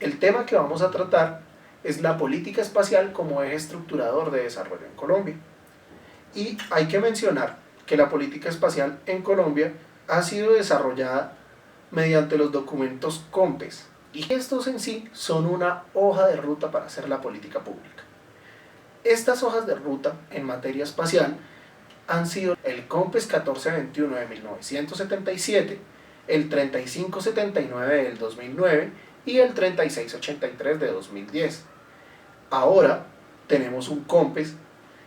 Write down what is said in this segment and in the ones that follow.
El tema que vamos a tratar es la política espacial como eje estructurador de desarrollo en Colombia. Y hay que mencionar que la política espacial en Colombia ha sido desarrollada mediante los documentos COMPES, y estos en sí son una hoja de ruta para hacer la política pública. Estas hojas de ruta en materia espacial han sido el COMPES 1421 de 1977, el 3579 del 2009 y el 3683 de 2010. Ahora tenemos un COMPES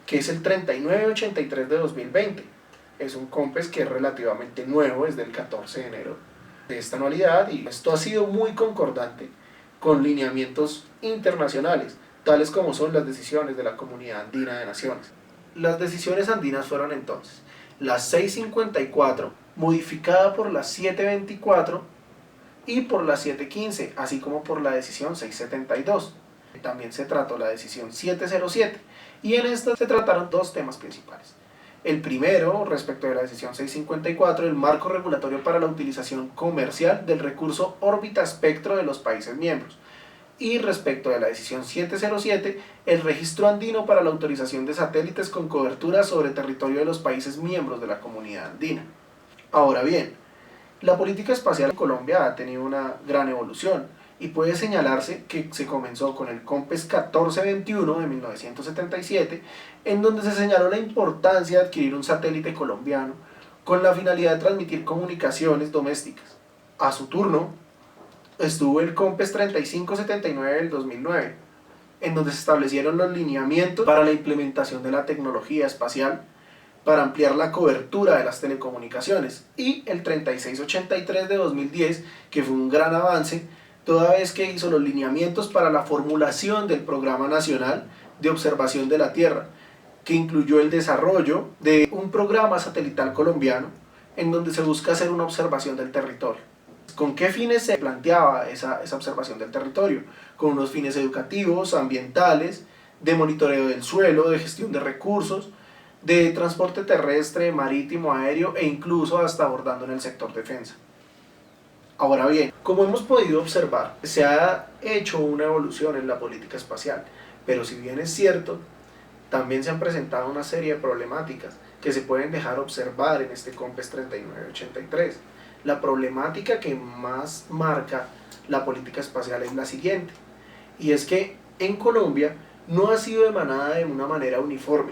que es el 3983 de 2020. Es un COMPES que es relativamente nuevo, es del 14 de enero de esta anualidad, y esto ha sido muy concordante con lineamientos internacionales, tales como son las decisiones de la Comunidad Andina de Naciones. Las decisiones andinas fueron entonces la 654, modificada por la 724 y por la 715, así como por la decisión 672. También se trató la decisión 707, y en esta se trataron dos temas principales. El primero, respecto de la decisión 654, el marco regulatorio para la utilización comercial del recurso órbita espectro de los países miembros. Y respecto de la decisión 707, el registro andino para la autorización de satélites con cobertura sobre territorio de los países miembros de la Comunidad Andina. Ahora bien, la política espacial en Colombia ha tenido una gran evolución, y puede señalarse que se comenzó con el COMPES 1421 de 1977, en donde se señaló la importancia de adquirir un satélite colombiano con la finalidad de transmitir comunicaciones domésticas. A su turno estuvo el COMPES 3579 del 2009, en donde se establecieron los lineamientos para la implementación de la tecnología espacial para ampliar la cobertura de las telecomunicaciones, y el 3683 de 2010, que fue un gran avance, toda vez que hizo los lineamientos para la formulación del Programa Nacional de Observación de la Tierra, que incluyó el desarrollo de un programa satelital colombiano en donde se busca hacer una observación del territorio. ¿Con qué fines se planteaba esa observación del territorio? Con unos fines educativos, ambientales, de monitoreo del suelo, de gestión de recursos, de transporte terrestre, marítimo, aéreo e incluso hasta abordando en el sector defensa. Ahora bien, como hemos podido observar, se ha hecho una evolución en la política espacial, pero si bien es cierto, también se han presentado una serie de problemáticas que se pueden dejar observar en este COMPES 3983. La problemática que más marca la política espacial es la siguiente, y es que en Colombia no ha sido emanada de una manera uniforme,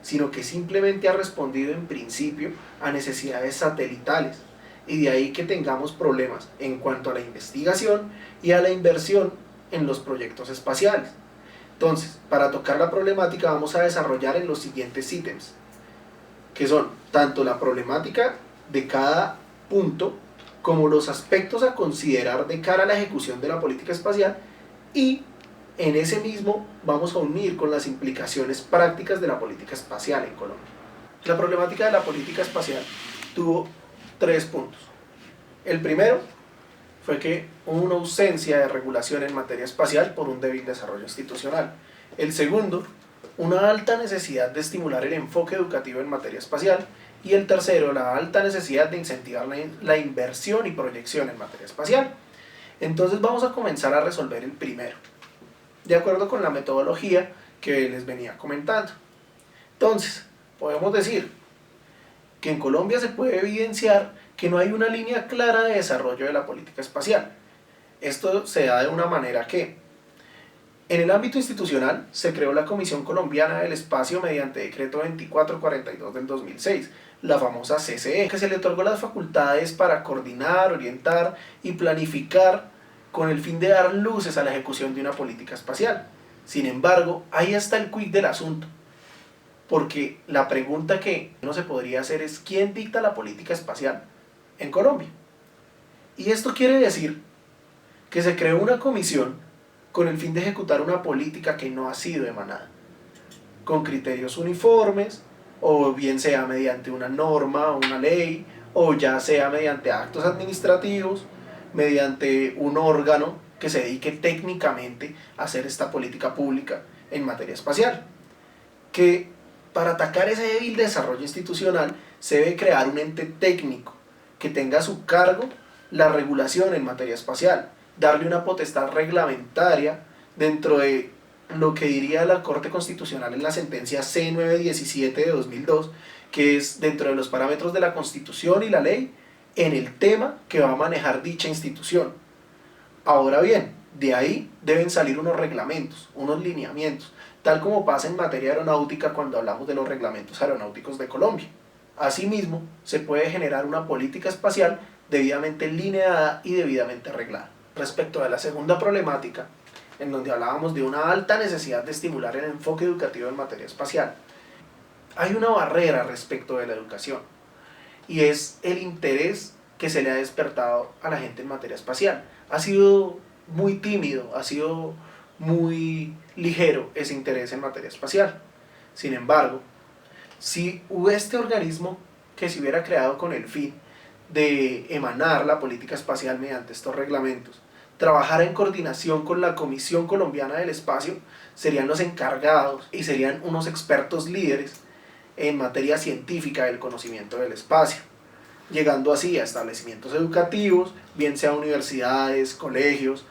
sino que simplemente ha respondido en principio a necesidades satelitales, y de ahí que tengamos problemas en cuanto a la investigación y a la inversión en los proyectos espaciales. Entonces, para tocar la problemática vamos a desarrollar en los siguientes ítems, que son tanto la problemática de cada punto como los aspectos a considerar de cara a la ejecución de la política espacial, y en ese mismo vamos a unir con las implicaciones prácticas de la política espacial en Colombia. La problemática de la política espacial tuvo 3 puntos. El primero fue que hubo una ausencia de regulación en materia espacial por un débil desarrollo institucional. El segundo, una alta necesidad de estimular el enfoque educativo en materia espacial. Y el tercero, la alta necesidad de incentivar la inversión y proyección en materia espacial. Entonces vamos a comenzar a resolver el primero, de acuerdo con la metodología que les venía comentando. Entonces, podemos decir que en Colombia se puede evidenciar que no hay una línea clara de desarrollo de la política espacial. Esto se da de una manera que, en el ámbito institucional, se creó la Comisión Colombiana del Espacio mediante decreto 2442 del 2006, la famosa CCE, que se le otorgó las facultades para coordinar, orientar y planificar con el fin de dar luces a la ejecución de una política espacial. Sin embargo, ahí está el quid del asunto, porque la pregunta que no se podría hacer es ¿quién dicta la política espacial en Colombia? Y esto quiere decir que se creó una comisión con el fin de ejecutar una política que no ha sido emanada, con criterios uniformes, o bien sea mediante una norma o una ley, o ya sea mediante actos administrativos, mediante un órgano que se dedique técnicamente a hacer esta política pública en materia espacial. Que para atacar ese débil desarrollo institucional se debe crear un ente técnico que tenga a su cargo la regulación en materia espacial, darle una potestad reglamentaria dentro de lo que diría la Corte Constitucional en la sentencia C917 de 2002, que es dentro de los parámetros de la Constitución y la ley en el tema que va a manejar dicha institución. Ahora bien, de ahí deben salir unos reglamentos, unos lineamientos, tal como pasa en materia aeronáutica cuando hablamos de los reglamentos aeronáuticos de Colombia. Asimismo, se puede generar una política espacial debidamente lineada y debidamente arreglada. Respecto a la segunda problemática, en donde hablábamos de una alta necesidad de estimular el enfoque educativo en materia espacial, hay una barrera respecto de la educación, y es el interés que se le ha despertado a la gente en materia espacial. Ha sido muy tímido, ha sido muy ligero ese interés en materia espacial. Sin embargo, si este organismo que se hubiera creado con el fin de emanar la política espacial mediante estos reglamentos, trabajar en coordinación con la Comisión Colombiana del Espacio, serían los encargados y serían unos expertos líderes en materia científica del conocimiento del espacio, llegando así a establecimientos educativos, bien sea universidades, colegios,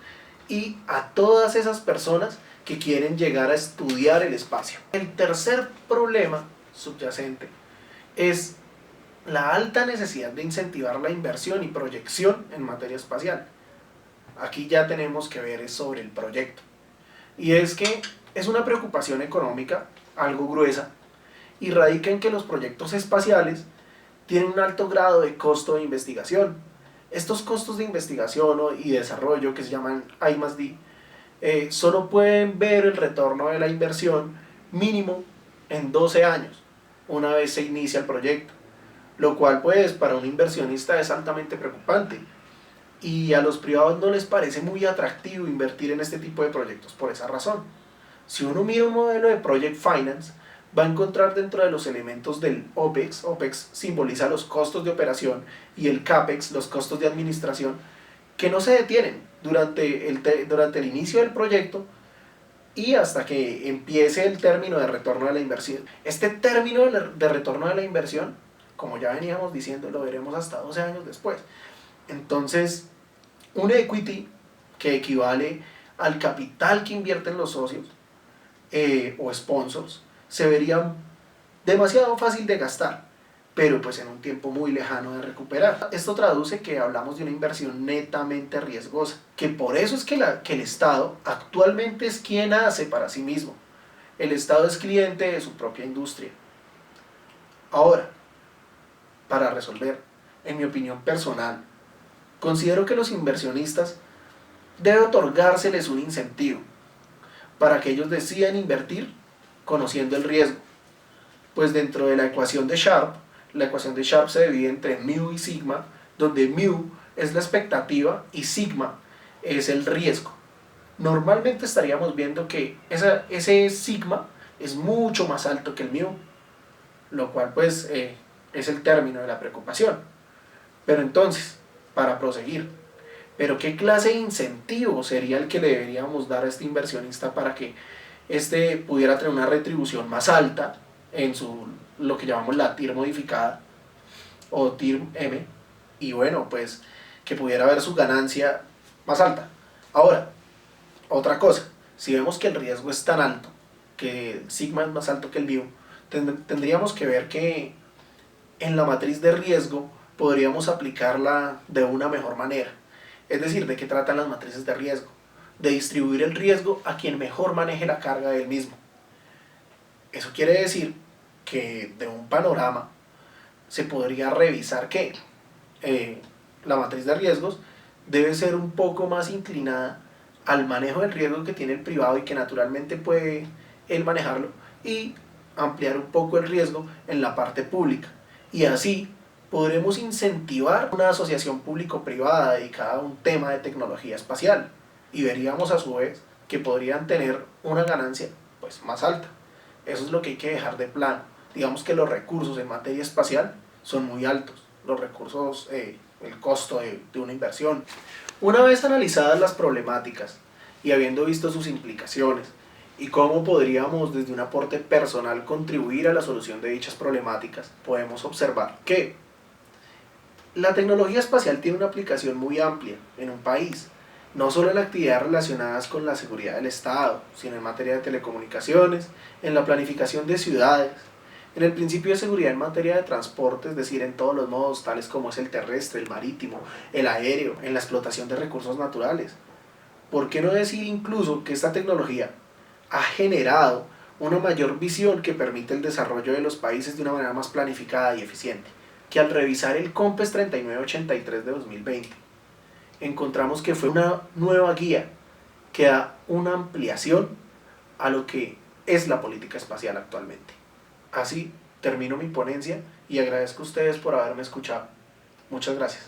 y a todas esas personas que quieren llegar a estudiar el espacio. El tercer problema subyacente es la alta necesidad de incentivar la inversión y proyección en materia espacial. Aquí ya tenemos que ver sobre el proyecto. Y es que es una preocupación económica algo gruesa y radica en que los proyectos espaciales tienen un alto grado de costo de investigación. Estos costos de investigación y desarrollo, que se llaman I+D, solo pueden ver el retorno de la inversión mínimo en 12 años, una vez se inicia el proyecto, lo cual pues para un inversionista es altamente preocupante, y a los privados no les parece muy atractivo invertir en este tipo de proyectos por esa razón. Si uno mira un modelo de Project Finance, va a encontrar dentro de los elementos del OPEX, OPEX simboliza los costos de operación, y el CAPEX, los costos de administración, que no se detienen durante el inicio del proyecto y hasta que empiece el término de retorno de la inversión. Este término de retorno de la inversión, como ya veníamos diciendo, lo veremos hasta 12 años después. Entonces, un equity que equivale al capital que invierten los socios o sponsors, se vería demasiado fácil de gastar, pero pues en un tiempo muy lejano de recuperar. Esto traduce que hablamos de una inversión netamente riesgosa, que por eso es que el Estado actualmente es quien hace para sí mismo. El Estado es cliente de su propia industria. Ahora, para resolver, en mi opinión personal, considero que los inversionistas debe otorgárseles un incentivo para que ellos decidan invertir conociendo el riesgo, pues dentro de la ecuación de Sharpe se divide entre mu y sigma, donde mu es la expectativa y sigma es el riesgo. Normalmente estaríamos viendo que ese sigma es mucho más alto que el mu, lo cual pues es el término de la preocupación. Pero entonces, para proseguir, ¿pero qué clase de incentivo sería el que le deberíamos dar a este inversionista para que este pudiera tener una retribución más alta en lo que llamamos la TIR modificada o TIR M, y bueno, pues que pudiera ver su ganancia más alta? Ahora, otra cosa, si vemos que el riesgo es tan alto, que el sigma es más alto que el mu, tendríamos que ver que en la matriz de riesgo podríamos aplicarla de una mejor manera. Es decir, ¿de qué tratan las matrices de riesgo? De distribuir el riesgo a quien mejor maneje la carga del mismo. Eso quiere decir que de un panorama se podría revisar que la matriz de riesgos debe ser un poco más inclinada al manejo del riesgo que tiene el privado y que naturalmente puede él manejarlo, y ampliar un poco el riesgo en la parte pública. Y así podremos incentivar una asociación público-privada dedicada a un tema de tecnología espacial, y veríamos a su vez que podrían tener una ganancia pues más alta. Eso es lo que hay que dejar de plano. Digamos que los recursos en materia espacial son muy altos, los recursos, el costo de una inversión. Una vez analizadas las problemáticas y habiendo visto sus implicaciones y cómo podríamos desde un aporte personal contribuir a la solución de dichas problemáticas, podemos observar que la tecnología espacial tiene una aplicación muy amplia en un país, no solo en actividades relacionadas con la seguridad del Estado, sino en materia de telecomunicaciones, en la planificación de ciudades, en el principio de seguridad en materia de transporte, es decir, en todos los modos, tales como es el terrestre, el marítimo, el aéreo, en la explotación de recursos naturales. ¿Por qué no decir incluso que esta tecnología ha generado una mayor visión que permite el desarrollo de los países de una manera más planificada y eficiente? Que al revisar el COMPES 3983 de 2020, encontramos que fue una nueva guía que da una ampliación a lo que es la política espacial actualmente. Así termino mi ponencia y agradezco a ustedes por haberme escuchado. Muchas gracias.